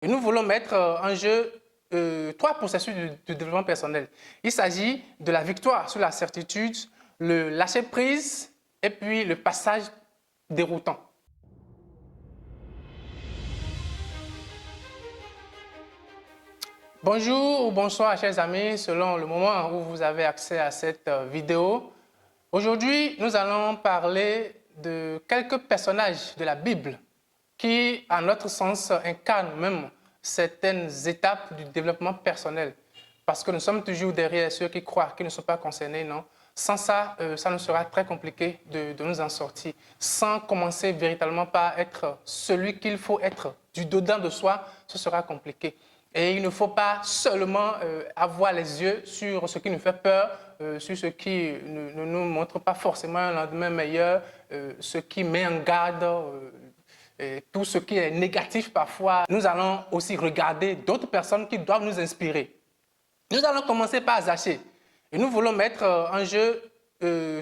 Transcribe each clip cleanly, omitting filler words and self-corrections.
Et nous voulons mettre en jeu trois processus de développement personnel. Il s'agit de la victoire sur la certitude, le lâcher-prise et puis le passage déroutant. Bonjour ou bonsoir chers amis, selon le moment où vous avez accès à cette vidéo. Aujourd'hui, nous allons parler de quelques personnages de la Bible qui, à notre sens, incarnent même certaines étapes du développement personnel. Parce que nous sommes toujours derrière ceux qui croient, qui ne sont pas concernés, non? Sans ça, ça nous sera très compliqué de nous en sortir. Sans commencer véritablement par être celui qu'il faut être du dedans de soi, ce sera compliqué. Et il ne faut pas seulement avoir les yeux sur ce qui nous fait peur, sur ce qui ne nous montre pas forcément un lendemain meilleur, ce qui met en garde, tout ce qui est négatif parfois. Nous allons aussi regarder d'autres personnes qui doivent nous inspirer. Nous allons commencer par Zachée. Et nous voulons mettre en jeu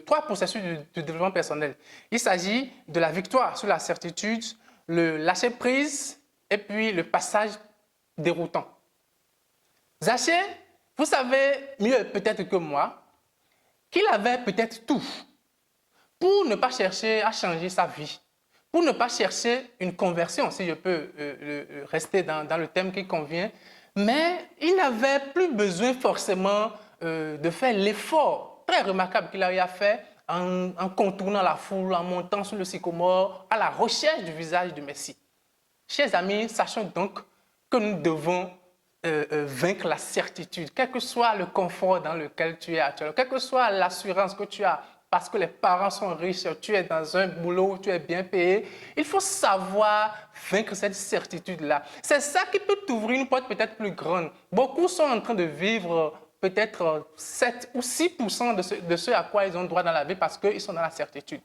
trois processus de développement personnel. Il s'agit de la victoire sur la certitude, le lâcher-prise et puis le passage déroutant. Zachée, vous savez mieux peut-être que moi qu'il avait peut-être tout pour ne pas chercher à changer sa vie, pour ne pas chercher une conversion, si je peux rester dans le thème qui convient, mais il n'avait plus besoin forcément de faire l'effort très remarquable qu'il avait fait en contournant la foule, en montant sur le sycomore, à la recherche du visage du Messie. Chers amis, sachons donc que nous devons vaincre la certitude, quel que soit le confort dans lequel tu es actuellement, quelle que soit l'assurance que tu as, parce que les parents sont riches, tu es dans un boulot, tu es bien payé, il faut savoir vaincre cette certitude-là. C'est ça qui peut t'ouvrir une porte peut-être plus grande. Beaucoup sont en train de vivre peut-être 7 ou 6% de ce à quoi ils ont droit dans la vie parce qu'ils sont dans la certitude.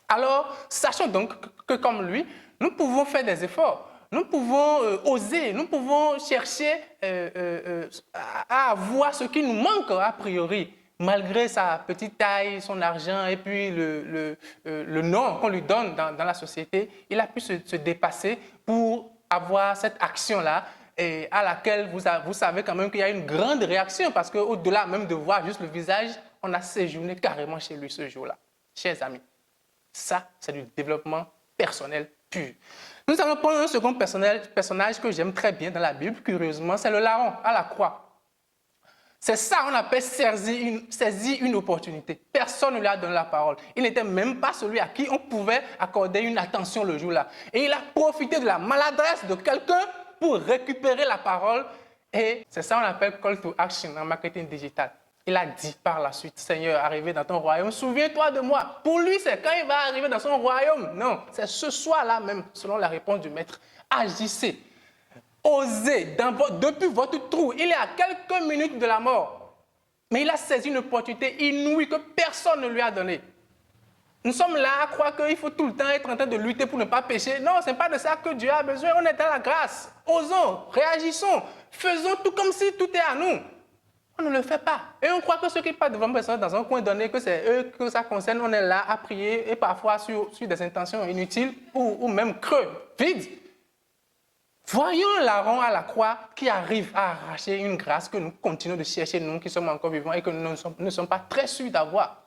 Alors, sachons donc que comme lui, nous pouvons faire des efforts. Nous pouvons oser, nous pouvons chercher à avoir ce qui nous manque a priori, malgré sa petite taille, son argent et puis le nom qu'on lui donne dans la société. Il a pu se dépasser pour avoir cette action-là et à laquelle vous savez quand même qu'il y a une grande réaction parce qu'au-delà même de voir juste le visage, on a séjourné carrément chez lui ce jour-là. Chers amis, ça, c'est du développement personnel pur. Nous allons prendre un second personnage que j'aime très bien dans la Bible, curieusement, c'est le larron à la croix. C'est ça qu'on appelle saisir une opportunité. Personne ne lui a donné la parole. Il n'était même pas celui à qui on pouvait accorder une attention le jour-là. Et il a profité de la maladresse de quelqu'un pour récupérer la parole. Et c'est ça qu'on appelle call to action en marketing digital. Il a dit par la suite, Seigneur, arrivé dans ton royaume, souviens-toi de moi. Pour lui, c'est quand il va arriver dans son royaume. Non, c'est ce soir-là même, selon la réponse du maître. Agissez, osez, depuis votre trou. Il est à quelques minutes de la mort. Mais il a saisi une opportunité inouïe que personne ne lui a donnée. Nous sommes là à croire qu'il faut tout le temps être en train de lutter pour ne pas pécher. Non, ce n'est pas de ça que Dieu a besoin. On est dans la grâce. Osons, réagissons, faisons tout comme si tout est à nous. On ne le fait pas. Et on croit que ceux qui partent devant personne dans un coin donné, que c'est eux que ça concerne, on est là à prier et parfois sur des intentions inutiles ou même creux, vides. Voyons larron à la croix qui arrive à arracher une grâce que nous continuons de chercher, nous qui sommes encore vivants et que nous ne sommes pas très sûrs d'avoir.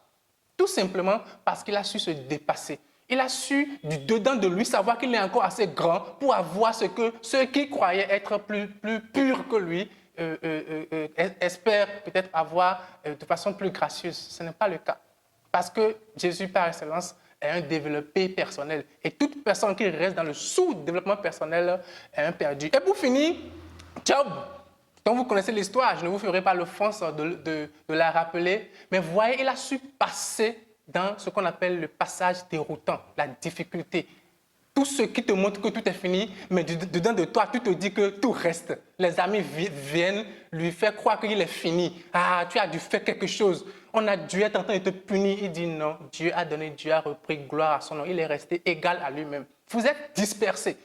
Tout simplement parce qu'il a su se dépasser. Il a su du dedans de lui savoir qu'il est encore assez grand pour avoir ce que ceux qui croyaient être plus purs que lui espère peut-être avoir de façon plus gracieuse. Ce n'est pas le cas. Parce que Jésus, par excellence, est un développé personnel. Et toute personne qui reste dans le sous-développement personnel est un perdu. Et pour finir, Job, dont vous connaissez l'histoire, je ne vous ferai pas l'offense de la rappeler, mais voyez, il a su passer dans ce qu'on appelle le passage déroutant, la difficulté. Tout ce qui te montre que tout est fini, mais dedans de toi, tu te dis que tout reste. Les amis viennent lui faire croire qu'il est fini. Ah, tu as dû faire quelque chose. On a dû être en train de te punir. Il dit non, Dieu a donné, Dieu a repris gloire à son nom. Il est resté égal à lui-même. Vous êtes dispersés.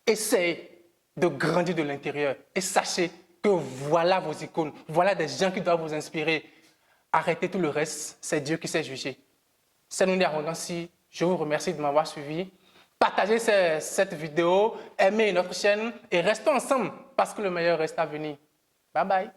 Essayez de grandir de l'intérieur et sachez que voilà vos icônes. Voilà des gens qui doivent vous inspirer. Arrêtez tout le reste, c'est Dieu qui sait juger. C'est non arrogance. Je vous remercie de m'avoir suivi. partagez cette vidéo, aimez notre chaîne et restons ensemble parce que le meilleur reste à venir. Bye bye.